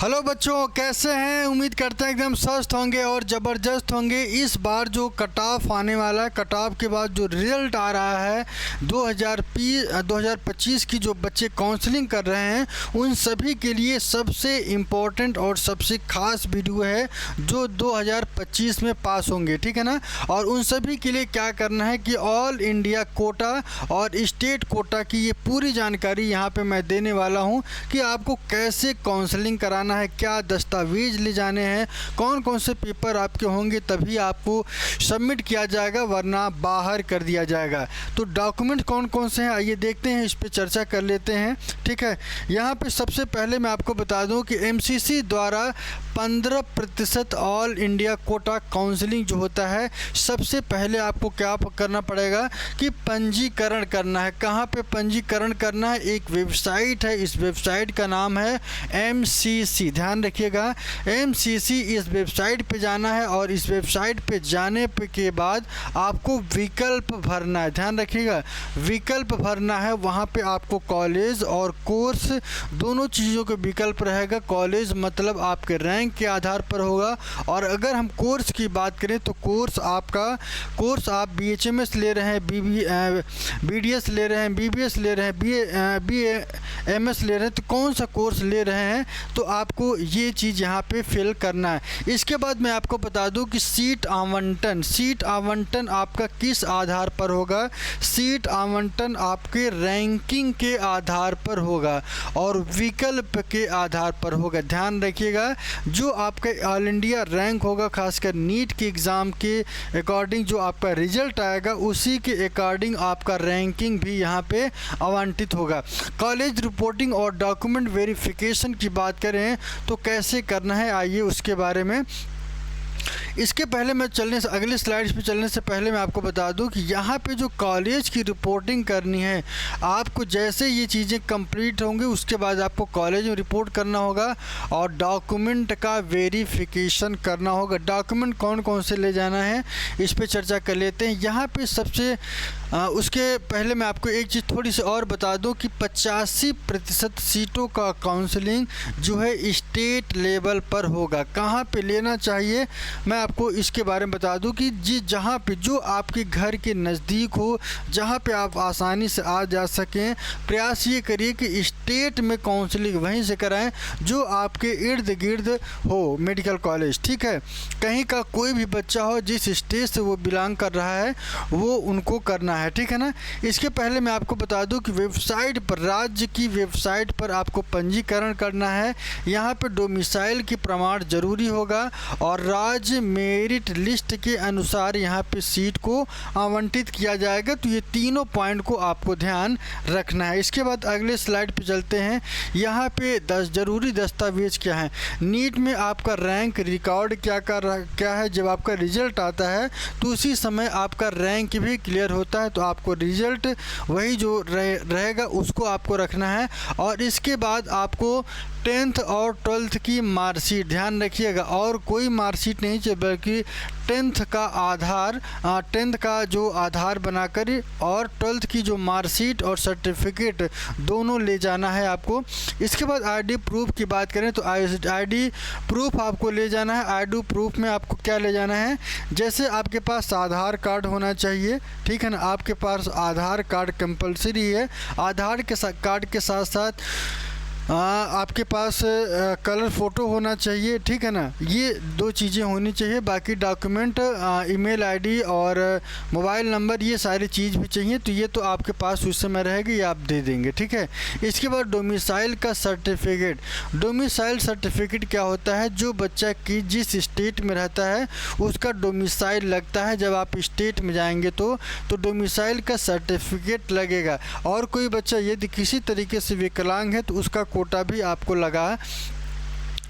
Hello बच्चों, कैसे हैं? उम्मीद करते हैं एकदम स्वस्थ होंगे और ज़बरदस्त होंगे। इस बार जो कट ऑफ आने वाला है, कट ऑफ के बाद जो रिजल्ट आ रहा है 2025 की, जो बच्चे काउंसलिंग कर रहे हैं उन सभी के लिए सबसे इम्पोर्टेंट और सबसे ख़ास वीडियो है जो 2025 में पास होंगे, ठीक है ना। और उन सभी के लिए क्या करना है कि ऑल इंडिया कोटा और स्टेट कोटा की ये पूरी जानकारी यहाँ पे मैं देने वाला हूँ कि आपको कैसे काउंसलिंग कराना है, क्या दस्तावेज ले जाने हैं, कौन कौन से पेपर आपके होंगे, तभी आपको सबमिट किया जाएगा, वरना बाहर कर दिया जाएगा। तो डॉक्यूमेंट कौन कौन से हैं आइए देखते हैं, इस पे चर्चा कर लेते हैं, ठीक है। यहाँ पे सबसे पहले मैं आपको बता दूं कि एमसीसी द्वारा 15% ऑल इंडिया कोटा काउंसलिंग जो होता है, सबसे पहले आपको क्या करना पड़ेगा कि पंजीकरण करना है। कहाँ पे पंजीकरण करना है? एक वेबसाइट है, इस वेबसाइट का नाम है एमसीसी। ध्यान रखिएगा, एमसीसी इस वेबसाइट पे जाना है और इस वेबसाइट पे जाने के बाद आपको विकल्प भरना है। ध्यान रखिएगा, विकल्प भरना है। वहाँ पे आपको कॉलेज और कोर्स दोनों चीज़ों का विकल्प रहेगा। कॉलेज मतलब आपके रैंक के आधार पर होगा, और अगर हम कोर्स की बात करें तो कोर्स आप बीएचएमएस ले रहे हैं, बीडीएस ले रहे हैं, बीबीएस ले रहे हैं, बीएमएस ले रहे हैं, तो कौन सा कोर्स ले रहे हैं तो आपको ये चीज़ यहाँ पे फिल करना है। इसके बाद मैं आपको बता दूं कि सीट आवंटन आपका किस आधार पर होगा? सीट आवंटन आपके रैंकिंग के आधार पर होगा और विकल्प के आधार पर होगा। ध्यान रखिएगा, जो आपका ऑल इंडिया रैंक होगा, खासकर नीट के एग्ज़ाम के अकॉर्डिंग जो आपका रिजल्ट आएगा, उसी के अकॉर्डिंग आपका रैंकिंग भी यहाँ पे आवंटित होगा। कॉलेज रिपोर्टिंग और डॉक्यूमेंट वेरिफिकेशन की बात करें तो कैसे करना है, आइए उसके बारे में। इसके पहले मैं अगले स्लाइड्स पे चलने से पहले मैं आपको बता दूं कि यहाँ पे जो कॉलेज की रिपोर्टिंग करनी है, आपको जैसे ये चीज़ें कंप्लीट होंगी उसके बाद आपको कॉलेज में रिपोर्ट करना होगा और डॉक्यूमेंट का वेरिफिकेशन करना होगा। डॉक्यूमेंट कौन कौन से ले जाना है इस पे चर्चा कर लेते हैं। यहाँ पे सबसे उसके पहले मैं आपको एक चीज़ थोड़ी सी और बता दूं कि 85% सीटों का काउंसलिंग जो है स्टेट लेवल पर होगा। कहाँ पे लेना चाहिए मैं आपको इसके बारे में बता दूं कि जहाँ पे जो आपके घर के नज़दीक हो, जहाँ पे आप आसानी से आ जा सकें, प्रयास ये करिए कि स्टेट में काउंसलिंग वहीं से कराएं जो आपके इर्द गिर्द हो मेडिकल कॉलेज, ठीक है। कहीं का कोई भी बच्चा हो, जिस स्टेट से वो बिलोंग कर रहा है वो उनको करना है, ठीक है ना। इसके पहले मैं आपको बता दूं कि वेबसाइट पर, राज्य की वेबसाइट पर आपको पंजीकरण करना है। यहाँ पे डोमिसाइल की प्रमाण जरूरी होगा और राज्य मेरिट लिस्ट के अनुसार यहाँ पे सीट को आवंटित किया जाएगा। तो ये तीनों पॉइंट को आपको ध्यान रखना है। इसके बाद अगले स्लाइड पे चलते हैं। यहाँ पे जरूरी दस्तावेज क्या है? नीट में आपका रैंक रिकॉर्ड क्या है? जब आपका रिजल्ट आता है तो उसी समय आपका रैंक भी क्लियर होता है, तो आपको रिजल्ट वही जो रहेगा उसको आपको रखना है। और इसके बाद आपको 10th और 12th की मार्कशीट, ध्यान रखिएगा, और कोई मार्कशीट नहीं चाहिए बल्कि 10th का जो आधार बनाकर और 12th की जो मार्कशीट और सर्टिफिकेट दोनों ले जाना है आपको। इसके बाद आईडी प्रूफ की बात करें तो आईडी प्रूफ आपको ले जाना है। आईडी प्रूफ में आपको क्या ले जाना है? जैसे आपके पास आधार कार्ड होना चाहिए, ठीक है ना, आपके पास आधार कार्ड कंपलसरी है। आधार के कार्ड के साथ साथ आपके पास कलर फ़ोटो होना चाहिए, ठीक है ना। ये दो चीज़ें होनी चाहिए। बाकी डॉक्यूमेंट, ईमेल आईडी और मोबाइल नंबर, ये सारी चीज़ भी चाहिए। तो ये तो आपके पास उस समय रहेगी, ये आप दे देंगे, ठीक है। इसके बाद डोमिसाइल का सर्टिफिकेट। डोमिसाइल सर्टिफिकेट क्या होता है? जो बच्चा की जिस स्टेट में रहता है उसका डोमिसाइल लगता है। जब आप स्टेट में जाएंगे तो डोमिसाइल का सर्टिफिकेट लगेगा। और कोई बच्चा यदि किसी तरीके से विकलांग है तो उसका कोटा भी आपको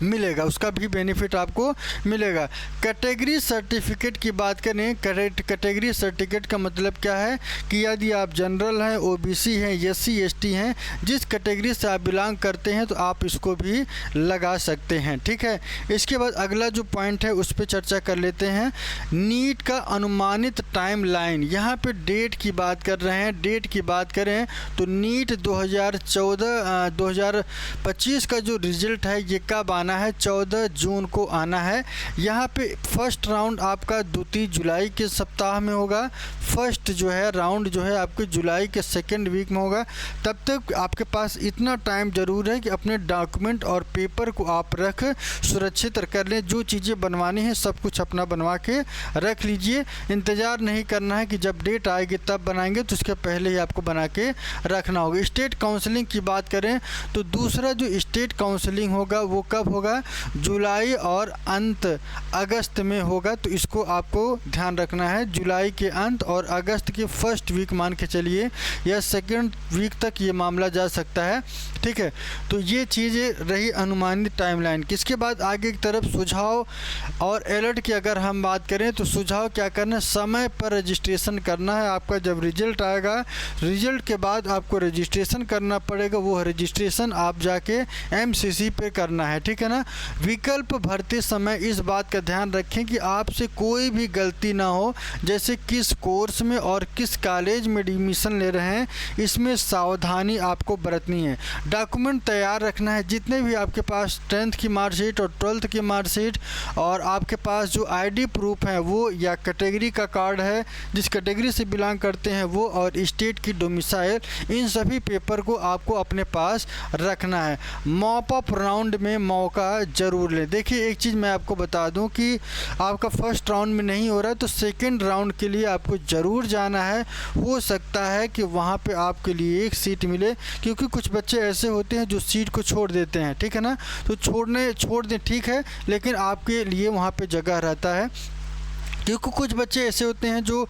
मिलेगा, उसका भी बेनिफिट आपको मिलेगा। कैटेगरी सर्टिफिकेट की बात करें, कैटेगरी सर्टिफिकेट का मतलब क्या है कि यदि आप जनरल हैं, ओबीसी हैं, एससी एसटी हैं, जिस कैटेगरी से आप बिलोंग करते हैं तो आप इसको भी लगा सकते हैं, ठीक है। इसके बाद अगला जो पॉइंट है उस पर चर्चा कर लेते हैं। नीट का अनुमानित टाइम लाइन, यहाँ पे डेट की बात कर रहे हैं। डेट की बात करें तो नीट 2025 का जो रिजल्ट है ये कब आना आना है, 14 जून को आना है। यहाँ पे फर्स्ट राउंड आपका 2-3 जुलाई के सप्ताह में होगा। फर्स्ट जो है राउंड जो है आपके जुलाई के सेकेंड वीक में होगा। तब तक आपके पास इतना टाइम ज़रूर है कि अपने डॉक्यूमेंट और पेपर को आप रख सुरक्षित कर लें। जो चीज़ें बनवानी है सब कुछ अपना बनवा के रख लीजिए। इंतज़ार नहीं करना है कि जब डेट आएगी तब बनाएंगे, तो उसके पहले ही आपको बना के रखना होगा। स्टेट काउंसलिंग की बात करें तो दूसरा जो स्टेट काउंसलिंग होगा वो कब होगा? जुलाई और अंत अगस्त में होगा। तो इसको आपको ध्यान रखना है। जुलाई के अंत और अगस्त के फर्स्ट वीक मान के चलिए या सेकेंड वीक तक ये मामला जा सकता है। ठीक है, तो ये चीज़ें रही अनुमानित टाइमलाइन। किसके बाद आगे की तरफ सुझाव और अलर्ट की अगर हम बात करें तो सुझाव क्या करना है? समय पर रजिस्ट्रेशन करना है। आपका जब रिजल्ट आएगा, रिजल्ट के बाद आपको रजिस्ट्रेशन करना पड़ेगा। वो रजिस्ट्रेशन आप जाके एमसीसी पे करना है। ठीक है ना। विकल्प भरते समय इस बात का ध्यान रखें कि आपसे कोई भी गलती ना हो, जैसे किस कोर्स में और किस कॉलेज में एडमिशन ले रहे हैं, इसमें सावधानी आपको बरतनी है। डॉक्यूमेंट तैयार रखना है। जितने भी आपके पास 10th की मार्कशीट और 12th की मार्कशीट और आपके पास जो आईडी प्रूफ है वो, या कैटेगरी का कार्ड है जिस कैटेगरी से बिलोंग करते हैं वो, और स्टेट की डोमिसाइल, इन सभी पेपर को आपको अपने पास रखना है। मॉप अप राउंड में मौका ज़रूर लें। देखिए एक चीज़ मैं आपको बता दूं कि आपका फर्स्ट राउंड में नहीं हो रहा है तो सेकंड राउंड के लिए आपको ज़रूर जाना है। हो सकता है कि वहाँ पे आपके लिए एक सीट मिले, क्योंकि कुछ बच्चे ऐसे होते हैं जो सीट को छोड़ देते हैं। ठीक है ना। तो छोड़ दें ठीक है, लेकिन आपके लिए वहाँ पे जगह रहता है। क्योंकि कुछ बच्चे ऐसे होते हैं जो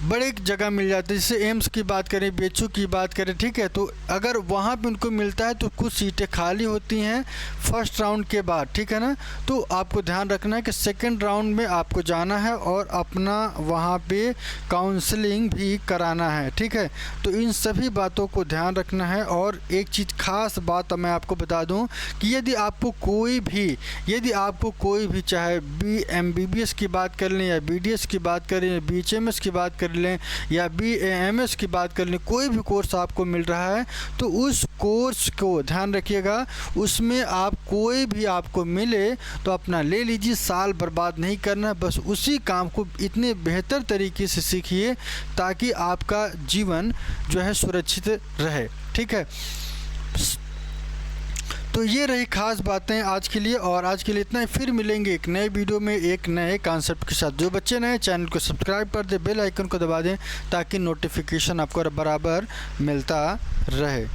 बड़े जगह मिल जाते हैं, जैसे एम्स की बात करें, बीएचयू की बात करें। ठीक है, तो अगर वहाँ पे उनको मिलता है तो कुछ सीटें खाली होती हैं फर्स्ट राउंड के बाद। ठीक है ना। तो आपको ध्यान रखना है कि सेकंड राउंड में आपको जाना है और अपना वहाँ पे काउंसलिंग भी कराना है। ठीक है, तो इन सभी बातों को ध्यान रखना है। और एक चीज़ खास बात मैं आपको बता दूँ कि यदि आपको कोई भी चाहे MBBS की बात कर लें या BDS की बात करें या BHMS की बात कर लें या BAMS की बात कर लें, कोई भी कोर्स आपको मिल रहा है तो उस कोर्स को ध्यान रखिएगा। उसमें आप कोई भी आपको मिले तो अपना ले लीजिए, साल बर्बाद नहीं करना है। बस उसी काम को इतने बेहतर तरीके से सीखिए ताकि आपका जीवन जो है सुरक्षित रहे। ठीक है, तो ये रही खास बातें आज के लिए, और आज के लिए इतना ही। फिर मिलेंगे एक नए वीडियो में एक नए कॉन्सेप्ट के साथ। जो बच्चे नए चैनल को सब्सक्राइब कर दें, बेल आइकन को दबा दें ताकि नोटिफिकेशन आपको बराबर मिलता रहे।